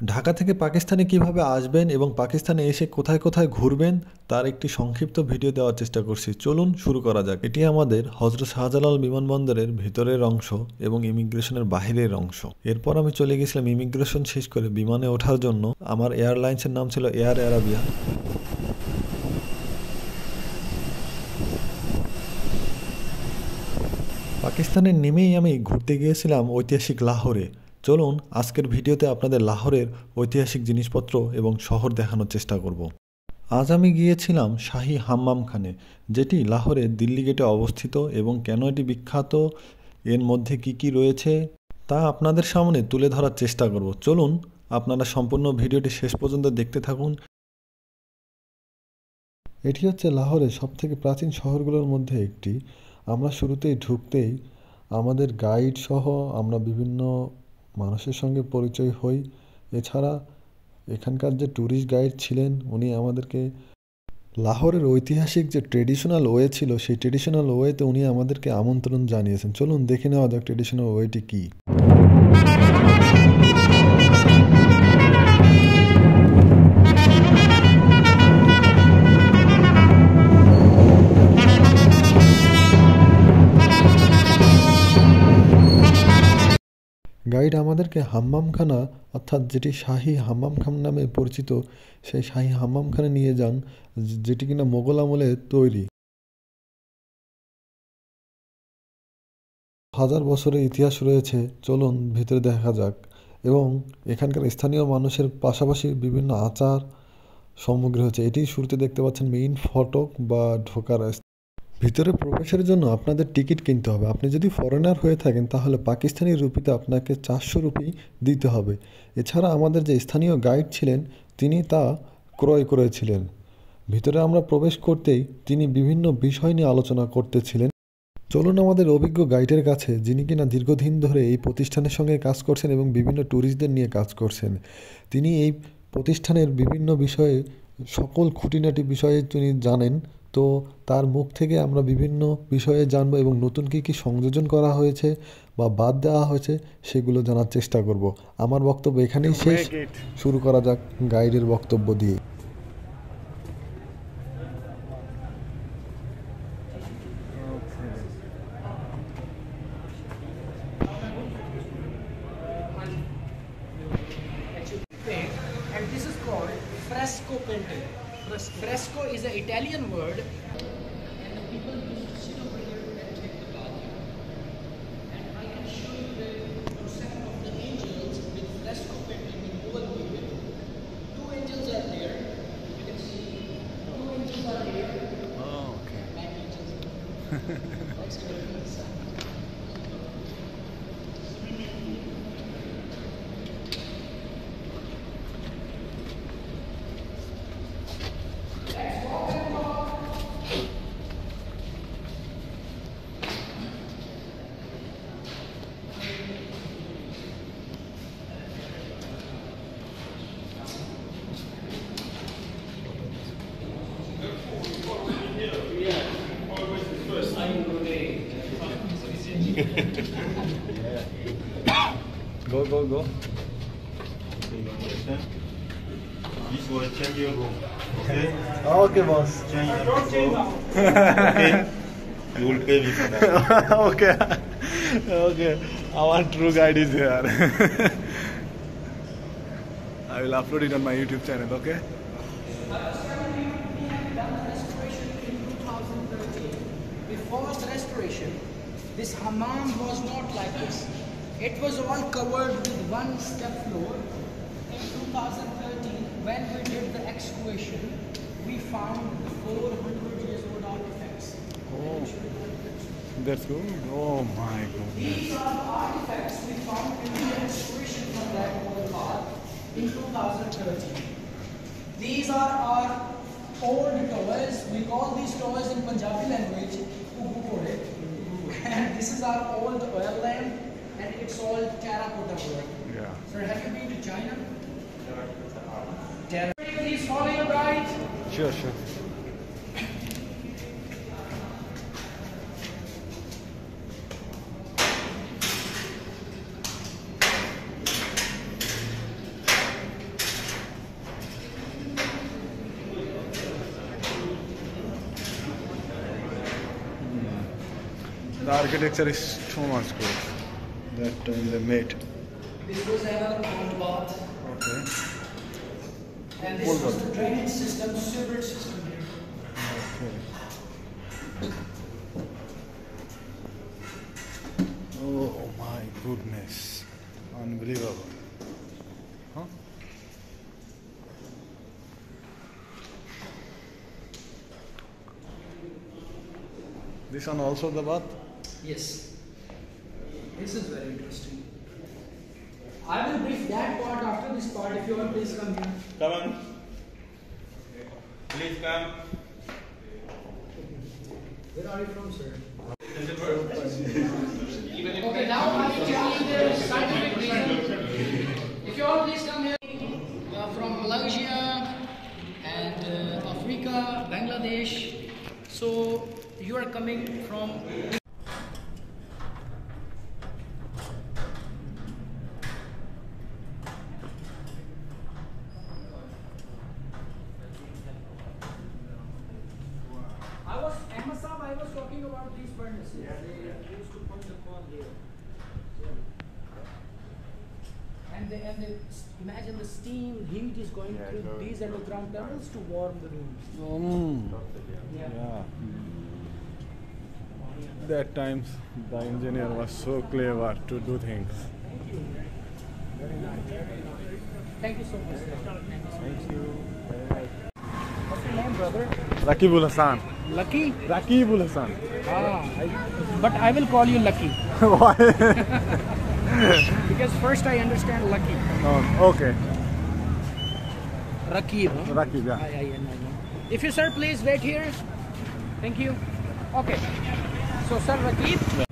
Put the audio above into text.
ঢাকা থেকে পাকিস্তানে কিভাবে আসবেন এবং পাকিস্তানে এসে কোথায় কোথায় ঘুরবেন তার একটি সংক্ষিপ্ত ভিডিও দেওয়ার চেষ্টা করছি। চলুন শুরু করা যাক। এটি আমাদের হযরত শাহজালাল বিমানবন্দরের ভিতরের অংশ এবং ইমিগ্রেশনের বাহিরের অংশ। এরপর আমি চলে গেছিলাম ইমিগ্রেশন শেষ করে বিমানে ওঠার জন্য। আমার এয়ারলাইন্সের নাম ছিল এয়ার অ্যারাবিয়া। পাকিস্তানে নেমেই আমি ঘুরতে গিয়েছিলাম ঐতিহাসিক লাহোরে। চলুন আজকের ভিডিওতে আপনাদের লাহোরের ঐতিহাসিক জিনিসপত্র এবং শহর দেখানোর চেষ্টা করব। আজ আমি গিয়েছিলাম শাহী হাম্মামখানে, যেটি লাহোরের দিল্লি গেটে অবস্থিত এবং কেন এটি বিখ্যাত, এর মধ্যে কি কি রয়েছে তা আপনাদের সামনে তুলে ধরার চেষ্টা করব। চলুন আপনারা সম্পূর্ণ ভিডিওটি শেষ পর্যন্ত দেখতে থাকুন। এটি হচ্ছে লাহোরের সবথেকে প্রাচীন শহরগুলোর মধ্যে একটি। আমরা শুরুতেই ঢুকতেই আমাদের গাইড সহ আমরা বিভিন্ন মানুষের সঙ্গে পরিচয় হই। এছাড়া এখানকার যে ট্যুরিস্ট গাইড ছিলেন উনি আমাদেরকে লাহোরের ঐতিহাসিক যে ট্রেডিশনাল ওয়ে ছিল সেই ট্রেডিশনাল ওয়েতে উনি আমাদেরকে আমন্ত্রণ জানিয়েছেন। চলুন দেখে নেওয়া যাক ট্রেডিশনাল ওয়েটি কী। গাইড আমাদেরকে হাম্মামখানা, অর্থাৎ যেটি শাহী হাম্মামখানা নামে পরিচিত, সেই শাহী হাম্মামখানা নিয়ে যান, যেটি কিনা মোগল আমলে তৈরি। 1000 বছরের ইতিহাস রয়েছে। চলুন ভিতরে দেখা যাক। এবং এখানকার স্থানীয় মানুষের পাশাপাশি বিভিন্ন আচার সামগ্রী হচ্ছে। এটি শুরুতে দেখতে পাচ্ছেন মেইন ফটক বা ঢোকার। ভিতরে প্রবেশের জন্য আপনাদের টিকিট কিনতে হবে। আপনি যদি ফরেনার হয়ে থাকেন তাহলে পাকিস্তানি রুপিতে আপনাকে 400 রুপি দিতে হবে। এছাড়া আমাদের যে স্থানীয় গাইড ছিলেন তিনি তা ক্রয় করেছিলেন। ভিতরে আমরা প্রবেশ করতেই তিনি বিভিন্ন বিষয় নিয়ে আলোচনা করতেছিলেন। চলুন আমাদের অভিজ্ঞ গাইডের কাছে, যিনি কিনা দীর্ঘদিন ধরে এই প্রতিষ্ঠানের সঙ্গে কাজ করছেন এবং বিভিন্ন ট্যুরিস্টদের নিয়ে কাজ করছেন। তিনি এই প্রতিষ্ঠানের বিভিন্ন বিষয়ে, সকল খুঁটিনাটি বিষয়ে তিনি জানেন। তো তার মুখ থেকে আমরা বিভিন্ন বিষয়ে জানবো এবং নতুন কী কী সংযোজন করা হয়েছে বা বাদ দেওয়া হয়েছে সেগুলো জানার চেষ্টা করব। আমার বক্তব্য এখানেই শেষ। শুরু করা যাক গাইডের বক্তব্য দিয়ে। And this is called fresco painting. Fresco is an Italian word. And the people used to sit over here and take the bath. And I can show you the concept of the angels with fresco painting in Mughal period. 2 angels are there. You can see 2 angels are here. Oh, okay. 9 angels. That's the difference. Go. This will change your room. Okay? Okay, boss. Change your room. Okay? You will pay me for that. Okay. Our true guide is here. I will upload it on my YouTube channel, okay? Before the restoration, this hammam was not like this. It was all covered with one step floor. In 2013, when we did the excavation, we found 400 years old artifacts. Oh, that's good. Oh my goodness. These are the artifacts we found in the excavation from that old part in 2013. These are our old toys. We call these toys in Punjabi language Ubukore. And this is our old oil lamp, and it's all terracotta work. Yeah. Sir, have you been to China? Please follow your guide. Sure. The architecture is so much good. That time they made. This was another cold bath. Okay. And this was the drainage system, sewerage system here. Okay. Oh my goodness. Unbelievable. Huh? This one also the bath? Yes. This is very interesting. I will brief that part after this part. If you all please come here. Come on. Please come. Where are you from, sir? Okay, now I will tell you the scientific reason. If you all please come here. From Malaysia and Africa, Bangladesh. So you are coming from. I was talking about these furnaces. They used to put the coal here. And imagine the steam heat is going through these underground tunnels to warm the rooms. Yeah. That times the engineer was so clever to do things. Thank you. Very nice. Very nice. Thank you so much, sir. Thank you. What's your name, brother? Rakibul Hassan. Lucky? Rakibul Hassan. But I will call you Lucky. Why? Because first I understand Lucky. Oh, okay. Rakib. Huh? Rakib, yeah. I know. If you, sir, please wait here. Thank you. Okay. So, sir, Rakib.